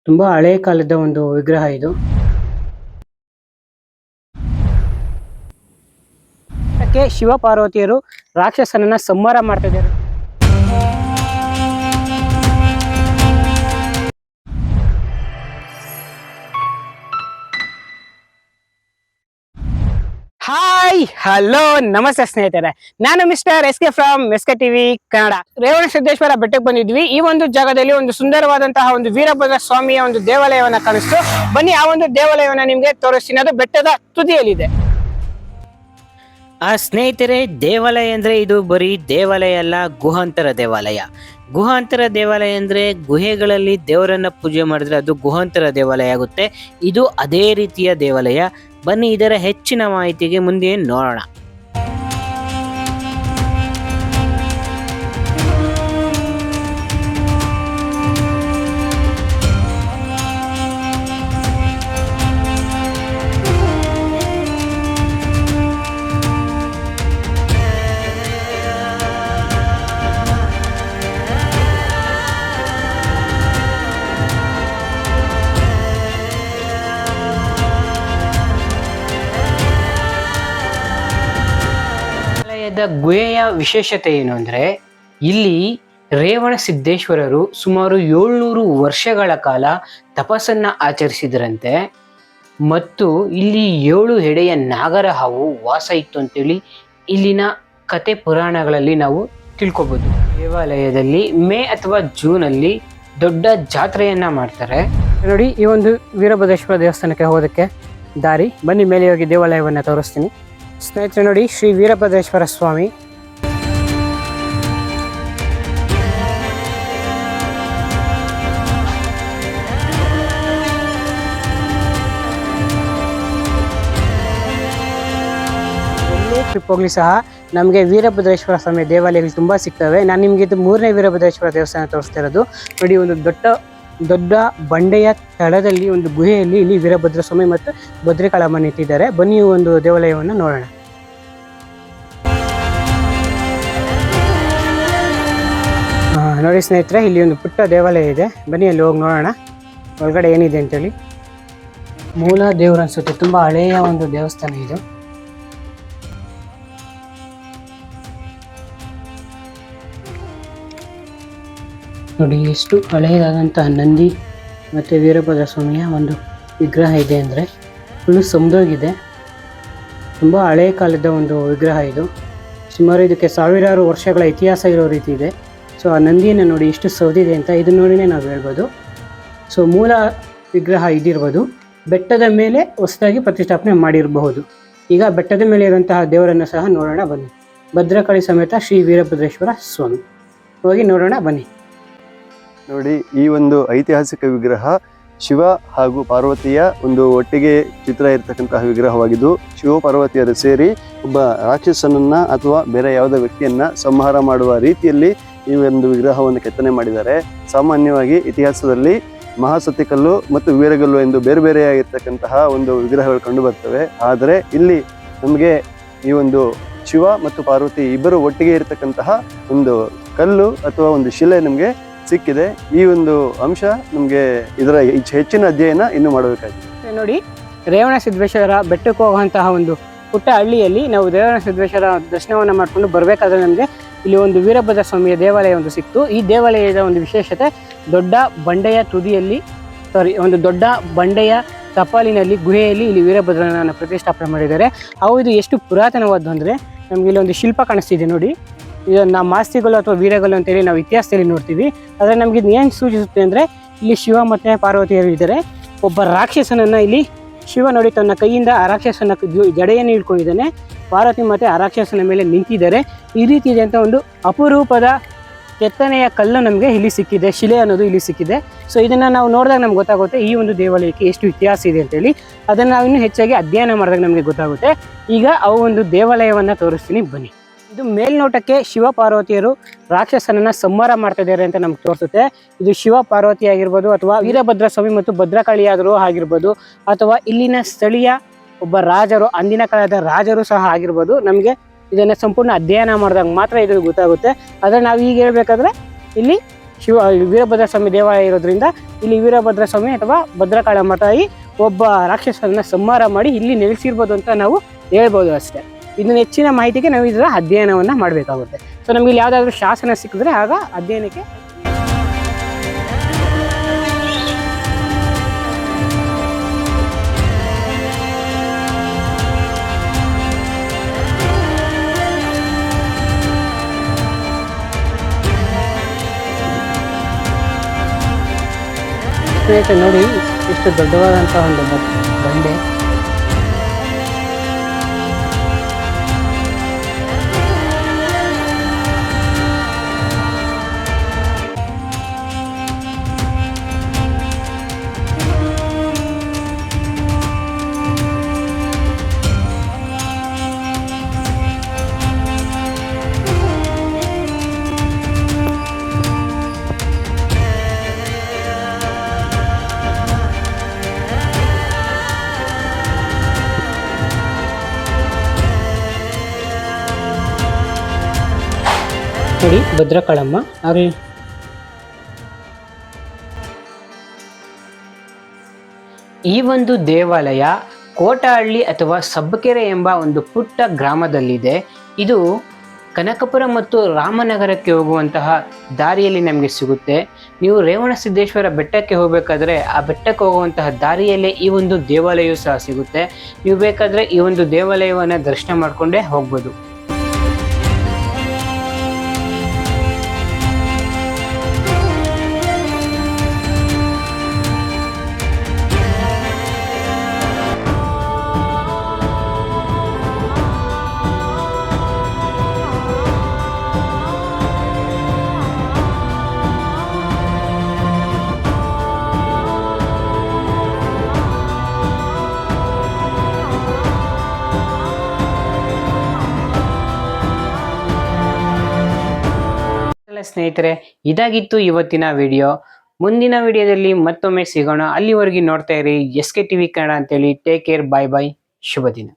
ತುಂಬಾ ಹಳೆ ಕಾಲದ ಒಂದು ವಿಗ್ರಹ ಇದು. ಅದಕ್ಕೆ ಶಿವ ಪಾರ್ವತಿಯರು ರಾಕ್ಷಸನನ್ನ ಸಂಹಾರ ಮಾಡ್ತಾ ಇದ್ದಾರೆ. ಹಾಯ್ ಹಲೋ ನಮಸ್ತೆ ಸ್ನೇಹಿತರೆ, ನಾನು mister S K from SK TV Kannada. Revana Siddeshwara ಬೆಟ್ಟಕ್ಕೆ ಬಂದಿದ್ವಿ. ಈ ಒಂದು ಜಾಗದಲ್ಲಿ ಒಂದು ಸುಂದರವಾದಂತಹ ಒಂದು ವೀರಭದ್ರ ಸ್ವಾಮಿಯ ಒಂದು ದೇವಾಲಯವನ್ನ ಕಾಣಿಸ್ತು. ಬನ್ನಿ ಆ ಒಂದು ದೇವಾಲಯವನ್ನ ನಿಮ್ಗೆ ತೋರಿಸ್ತೀನಿ. ಅದು ಬೆಟ್ಟದ ತುದಿಯಲ್ಲಿದೆ. ಸ್ನೇಹಿತರೆ, ದೇವಾಲಯ ಅಂದ್ರೆ ಇದು ಬರೀ ದೇವಾಲಯ ಅಲ್ಲ, ಗುಹಾಂತರ ದೇವಾಲಯ. ಗುಹಾಂತರ ದೇವಾಲಯ ಅಂದ್ರೆ ಗುಹೆಗಳಲ್ಲಿ ದೇವರನ್ನ ಪೂಜೆ ಮಾಡಿದ್ರೆ ಅದು ಗುಹಾಂತರ ದೇವಾಲಯ ಆಗುತ್ತೆ. ಇದು ಅದೇ ರೀತಿಯ ದೇವಾಲಯ. ಬನ್ನಿ ಇದರ ಹೆಚ್ಚಿನ ಮಾಹಿತಿಗೆ ಮುಂದೆ ನೋಡೋಣ. ಗುಹೆಯ ವಿಶೇಷತೆ ಏನು ಅಂದ್ರೆ, ಇಲ್ಲಿ ರೇವಣ ಸಿದ್ದೇಶ್ವರರು ಸುಮಾರು 700 ವರ್ಷಗಳ ಕಾಲ ತಪಸ್ಸನ್ನ ಆಚರಿಸಿದ್ರಂತೆ. ಮತ್ತು ಇಲ್ಲಿ 7 ಹೆಡೆಯ ನಾಗರ ಹಾವು ವಾಸ ಇತ್ತು ಅಂತೇಳಿ ಇಲ್ಲಿನ ಕತೆ ಪುರಾಣಗಳಲ್ಲಿ ನಾವು ತಿಳ್ಕೊಬಹುದು. ದೇವಾಲಯದಲ್ಲಿ ಮೇ ಅಥವಾ ಜೂನ್ ಅಲ್ಲಿ ದೊಡ್ಡ ಜಾತ್ರೆಯನ್ನ ಮಾಡ್ತಾರೆ. ನೋಡಿ, ಈ ಒಂದು ವೀರಭದ್ರೇಶ್ವರ ದೇವಸ್ಥಾನಕ್ಕೆ ಹೋಗೋದಕ್ಕೆ ದಾರಿ. ಬನ್ನಿ ಮೇಲೆ ಹೋಗಿ ದೇವಾಲಯವನ್ನ ತೋರಿಸ್ತೀನಿ. ಸ್ನೇಹಿತರೆ ನೋಡಿ, ಶ್ರೀ ವೀರಭದ್ರೇಶ್ವರ ಸ್ವಾಮಿ. ಟ್ರಿಪ್ ಹೋಗ್ಲಿ ಸಹ ನಮಗೆ ವೀರಭದ್ರೇಶ್ವರ ಸ್ವಾಮಿ ದೇವಾಲಯಗಳು ತುಂಬಾ ಸಿಗ್ತವೆ. ನಾನು ನಿಮ್ಗೆ ಇದು 3ನೇ ವೀರಭದ್ರೇಶ್ವರ ದೇವಸ್ಥಾನ ತೋರಿಸ್ತಾ ಇರೋದು. ನೋಡಿ, ಒಂದು ದೊಡ್ಡ ಬಂಡೆಯ ತಳದಲ್ಲಿ ಒಂದು ಗುಹೆಯಲ್ಲಿ ಇಲ್ಲಿ ವೀರಭದ್ರ ಸ್ವಾಮಿ ಮತ್ತು ಭದ್ರಿಕಾಳಮ್ಮ ನಿಂತಿದ್ದಾರೆ. ಬನ್ನಿ ಒಂದು ದೇವಾಲಯವನ್ನು ನೋಡೋಣ. ನೋಡಿ ಸ್ನೇಹಿತರೆ, ಇಲ್ಲಿ ಒಂದು ಪುಟ್ಟ ದೇವಾಲಯ ಇದೆ. ಬನ್ನಿ ಅಲ್ಲಿ ಹೋಗಿ ನೋಡೋಣ ಒಳಗಡೆ ಏನಿದೆ ಅಂತೇಳಿ. ಮೂಲ ದೇವರು ಅನ್ಸುತ್ತೆ, ತುಂಬಾ ಹಳೆಯ ಒಂದು ದೇವಸ್ಥಾನ ಇದು. ನೋಡಿ, ಎಷ್ಟು ಹಳೆಯದಾದಂತಹ ನಂದಿ ಮತ್ತು ವೀರಭದ್ರ ಸ್ವಾಮಿಯ ಒಂದು ವಿಗ್ರಹ ಇದೆ ಅಂದರೆ ಫುಲ್ಲು ಸಮುದ್ರಗಿದೆ. ತುಂಬ ಹಳೆಯ ಕಾಲದ ಒಂದು ವಿಗ್ರಹ ಇದು. ಸುಮಾರು ಇದಕ್ಕೆ ಸಾವಿರಾರು ವರ್ಷಗಳ ಇತಿಹಾಸ ಇರೋ ರೀತಿ ಇದೆ. ಸೊ ಆ ನಂದಿಯನ್ನು ನೋಡಿ ಎಷ್ಟು ಸೌದಿದೆ ಅಂತ ಇದು ನೋಡಿನೇ ನಾವು ಹೇಳ್ಬೋದು. ಸೊ ಮೂಲ ವಿಗ್ರಹ ಇದಿರ್ಬೋದು. ಬೆಟ್ಟದ ಮೇಲೆ ಹೊಸದಾಗಿ ಪ್ರತಿಷ್ಠಾಪನೆ ಮಾಡಿರಬಹುದು. ಈಗ ಬೆಟ್ಟದ ಮೇಲೆ ಇರುವಂತಹ ದೇವರನ್ನು ಸಹ ನೋಡೋಣ ಬನ್ನಿ. ಭದ್ರಕಾಳಿ ಸಮೇತ ಶ್ರೀ ವೀರಭದ್ರೇಶ್ವರ ಸ್ವಾಮಿ. ಹೋಗಿ ನೋಡೋಣ ಬನ್ನಿ. ನೋಡಿ, ಈ ಒಂದು ಐತಿಹಾಸಿಕ ವಿಗ್ರಹ ಶಿವ ಹಾಗೂ ಪಾರ್ವತಿಯ ಒಂದು ಒಟ್ಟಿಗೆ ಚಿತ್ರ ಇರತಕ್ಕಂತಹ ವಿಗ್ರಹವಾಗಿದ್ದು, ಶಿವ ಪಾರ್ವತಿಯರು ಸೇರಿ ಒಬ್ಬ ರಾಕ್ಷಸನನ್ನ ಅಥವಾ ಬೇರೆ ಯಾವುದೇ ವ್ಯಕ್ತಿಯನ್ನ ಸಂಹಾರ ಮಾಡುವ ರೀತಿಯಲ್ಲಿ ಈ ಒಂದು ವಿಗ್ರಹವನ್ನು ಕೆತ್ತನೆ ಮಾಡಿದ್ದಾರೆ. ಸಾಮಾನ್ಯವಾಗಿ ಇತಿಹಾಸದಲ್ಲಿ ಮಹಾಸತಿಕಲ್ಲು ಮತ್ತು ವೀರಗಲ್ಲು ಎಂದು ಬೇರೆ ಬೇರೆಯಾಗಿರ್ತಕ್ಕಂತಹ ಒಂದು ವಿಗ್ರಹಗಳು ಕಂಡು ಬರ್ತವೆ. ಆದರೆ ಇಲ್ಲಿ ನಮಗೆ ಈ ಒಂದು ಶಿವ ಮತ್ತು ಪಾರ್ವತಿ ಇಬ್ಬರು ಒಟ್ಟಿಗೆ ಇರತಕ್ಕಂತಹ ಒಂದು ಕಲ್ಲು ಅಥವಾ ಒಂದು ಶಿಲೆ ನಮಗೆ ಸಿಕ್ಕಿದೆ. ಈ ಒಂದು ಅಂಶ ನಮಗೆ ಇದರ ಹೆಚ್ಚಿನ ಅಧ್ಯಯನ ಇನ್ನು ಮಾಡಬೇಕಾಗಿದೆ. ನೋಡಿ, ರೇವಣ ಸಿದ್ದೇಶ್ವರ ಬೆಟ್ಟಕ್ಕೆ ಹೋಗುವಂತಹ ಒಂದು ಪುಟ್ಟ ಹಳ್ಳಿಯಲ್ಲಿ ನಾವು ರೇವಣ ಸಿದ್ದೇಶ್ವರ ದರ್ಶನವನ್ನು ಮಾಡಿಕೊಂಡು ಬರಬೇಕಾದ್ರೆ ನಮಗೆ ಇಲ್ಲಿ ಒಂದು ವೀರಭದ್ರ ಸ್ವಾಮಿಯ ದೇವಾಲಯ ಒಂದು ಸಿಕ್ತು. ಈ ದೇವಾಲಯದ ಒಂದು ವಿಶೇಷತೆ, ದೊಡ್ಡ ಬಂಡೆಯ ತುದಿಯಲ್ಲಿ ಒಂದು ದೊಡ್ಡ ಬಂಡೆಯ ತಪಾಲಿನಲ್ಲಿ ಗುಹೆಯಲ್ಲಿ ಇಲ್ಲಿ ವೀರಭದ್ರನನ್ನು ಪ್ರತಿಷ್ಠಾಪನೆ ಮಾಡಿದ್ದಾರೆ. ಇದು ಎಷ್ಟು ಪುರಾತನವಾದ್ದು ಅಂದರೆ, ನಮಗೆ ಇಲ್ಲಿ ಒಂದು ಶಿಲ್ಪ ಕಾಣಿಸ್ತಿದೆ ನೋಡಿ. ಇದನ್ನು ಮಾಸ್ತಿಗಳು ಅಥವಾ ವೀರಗಲ್ಲು ಅಂತೇಳಿ ನಾವು ಇತಿಹಾಸದಲ್ಲಿ ನೋಡ್ತೀವಿ. ಆದರೆ ನಮಗೆ ಇದು ಏನು ಸೂಚಿಸುತ್ತೆ ಅಂದರೆ, ಇಲ್ಲಿ ಶಿವ ಮತ್ತು ಪಾರ್ವತಿಯರು ಇದ್ದಾರೆ. ಒಬ್ಬ ರಾಕ್ಷಸನನ್ನು ಇಲ್ಲಿ ಶಿವ ನೋಡಿ ತನ್ನ ಕೈಯಿಂದ ಆ ರಾಕ್ಷಸನ ಜಡೆಯನ್ನು ಹಿಡ್ಕೊಂಡಿದ್ದಾನೆ. ಪಾರ್ವತಿ ಮತ್ತು ಆ ರಾಕ್ಷಸನ ಮೇಲೆ ನಿಂತಿದ್ದಾರೆ. ಈ ರೀತಿ ಇದೆ ಅಂತ ಒಂದು ಅಪರೂಪದ ಕೆತ್ತನೆಯ ಕಲ್ಲು ನಮಗೆ ಇಲ್ಲಿ ಸಿಕ್ಕಿದೆ, ಶಿಲೆ ಅನ್ನೋದು ಇಲ್ಲಿ ಸಿಕ್ಕಿದೆ. ಸೊ ಇದನ್ನು ನಾವು ನೋಡಿದಾಗ ನಮ್ಗೆ ಗೊತ್ತಾಗುತ್ತೆ ಈ ಒಂದು ದೇವಾಲಯಕ್ಕೆ ಎಷ್ಟು ಇತಿಹಾಸ ಇದೆ ಅಂತೇಳಿ. ಅದನ್ನು ನಾವು ಇನ್ನೂ ಹೆಚ್ಚಾಗಿ ಅಧ್ಯಯನ ಮಾಡಿದಾಗ ನಮಗೆ ಗೊತ್ತಾಗುತ್ತೆ. ಈಗ ಅವು ಒಂದು ದೇವಾಲಯವನ್ನು ತೋರಿಸ್ತೀನಿ ಬನ್ನಿ. ಇದು ಮೇಲ್ನೋಟಕ್ಕೆ ಶಿವ ಪಾರ್ವತಿಯರು ರಾಕ್ಷಸನನ್ನ ಸಂಹಾರ ಮಾಡ್ತಾ ಇದ್ದಾರೆ ಅಂತ ನಮ್ಗೆ ತೋರಿಸುತ್ತೆ. ಇದು ಶಿವ ಪಾರ್ವತಿ ಆಗಿರ್ಬೋದು, ಅಥವಾ ವೀರಭದ್ರ ಸ್ವಾಮಿ ಮತ್ತು ಭದ್ರಕಾಳಿಯಾದರೂ ಆಗಿರ್ಬೋದು, ಅಥವಾ ಇಲ್ಲಿನ ಸ್ಥಳೀಯ ಒಬ್ಬ ರಾಜರು, ಅಂದಿನ ಕಾಲದ ರಾಜರು ಸಹ ಆಗಿರ್ಬೋದು. ನಮಗೆ ಇದನ್ನು ಸಂಪೂರ್ಣ ಅಧ್ಯಯನ ಮಾಡಿದಾಗ ಮಾತ್ರ ಇದು ಗೊತ್ತಾಗುತ್ತೆ. ಆದರೆ ನಾವು ಈಗ ಹೇಳ್ಬೇಕಾದ್ರೆ ಇಲ್ಲಿ ವೀರಭದ್ರ ಸ್ವಾಮಿ ದೇವಾಲಯ ಇರೋದ್ರಿಂದ ಇಲ್ಲಿ ವೀರಭದ್ರ ಸ್ವಾಮಿ ಅಥವಾ ಭದ್ರಕಾಳಮ್ಮ ತಾಯಿ ಒಬ್ಬ ರಾಕ್ಷಸರನ್ನ ಸಂಹಾರ ಮಾಡಿ ಇಲ್ಲಿ ನೆಲೆಸಿರ್ಬೋದು ಅಂತ ನಾವು ಹೇಳ್ಬೋದು ಅಷ್ಟೇ. ಇದನ್ನ ಹೆಚ್ಚಿನ ಮಾಹಿತಿಗೆ ನಾವು ಇದರ ಅಧ್ಯಯನವನ್ನು ಮಾಡಬೇಕಾಗುತ್ತೆ. ಸೊ ನಮಗೆ ಇಲ್ಲಿ ಯಾವುದಾದ್ರೂ ಶಾಸನ ಸಿಕ್ಕಿದ್ರೆ ಆಗ ಅಧ್ಯಯನಕ್ಕೆ ಸ್ನೇಹಿತರೆ ನೋಡಿ ಇಷ್ಟು ದೊಡ್ಡವಾದಂತಹ ಒಂದು ಬಂಡೆ. ನೋಡಿ ಭದ್ರಕಾಳಮ್ಮ ಆಗಲಿ. ಈ ಒಂದು ದೇವಾಲಯ ಕೋಟಹಳ್ಳಿ ಅಥವಾ ಸಬ್ಬಕೆರೆ ಎಂಬ ಒಂದು ಪುಟ್ಟ ಗ್ರಾಮದಲ್ಲಿದೆ. ಇದು ಕನಕಪುರ ಮತ್ತು ರಾಮನಗರಕ್ಕೆ ಹೋಗುವಂತಹ ದಾರಿಯಲ್ಲಿ ನಮಗೆ ಸಿಗುತ್ತೆ. ನೀವು ರೇವಣಸಿದ್ದೇಶ್ವರ ಬೆಟ್ಟಕ್ಕೆ ಹೋಗಬೇಕಾದ್ರೆ ಆ ಬೆಟ್ಟಕ್ಕೆ ಹೋಗುವಂತಹ ದಾರಿಯಲ್ಲೇ ಈ ಒಂದು ದೇವಾಲಯವು ಸಹ ಸಿಗುತ್ತೆ. ನೀವು ಬೇಕಾದರೆ ಈ ಒಂದು ದೇವಾಲಯವನ್ನು ದರ್ಶನ ಮಾಡಿಕೊಂಡೇ ಹೋಗ್ಬೋದು. ಸ್ನೇಹಿತರೆ, ಇದಾಗಿತ್ತು ಇವತ್ತಿನ ವಿಡಿಯೋ. ಮುಂದಿನ ವಿಡಿಯೋದಲ್ಲಿ ಮತ್ತೊಮ್ಮೆ ಸಿಗೋಣ. ಅಲ್ಲಿವರೆಗೆ ನೋಡ್ತಾ ಇರಿ SK TV ಕನ್ನಡ ಅಂತೇಳಿ. ಟೇಕ್ ಕೇರ್, ಬಾಯ್ ಬಾಯ್, ಶುಭ ದಿನ.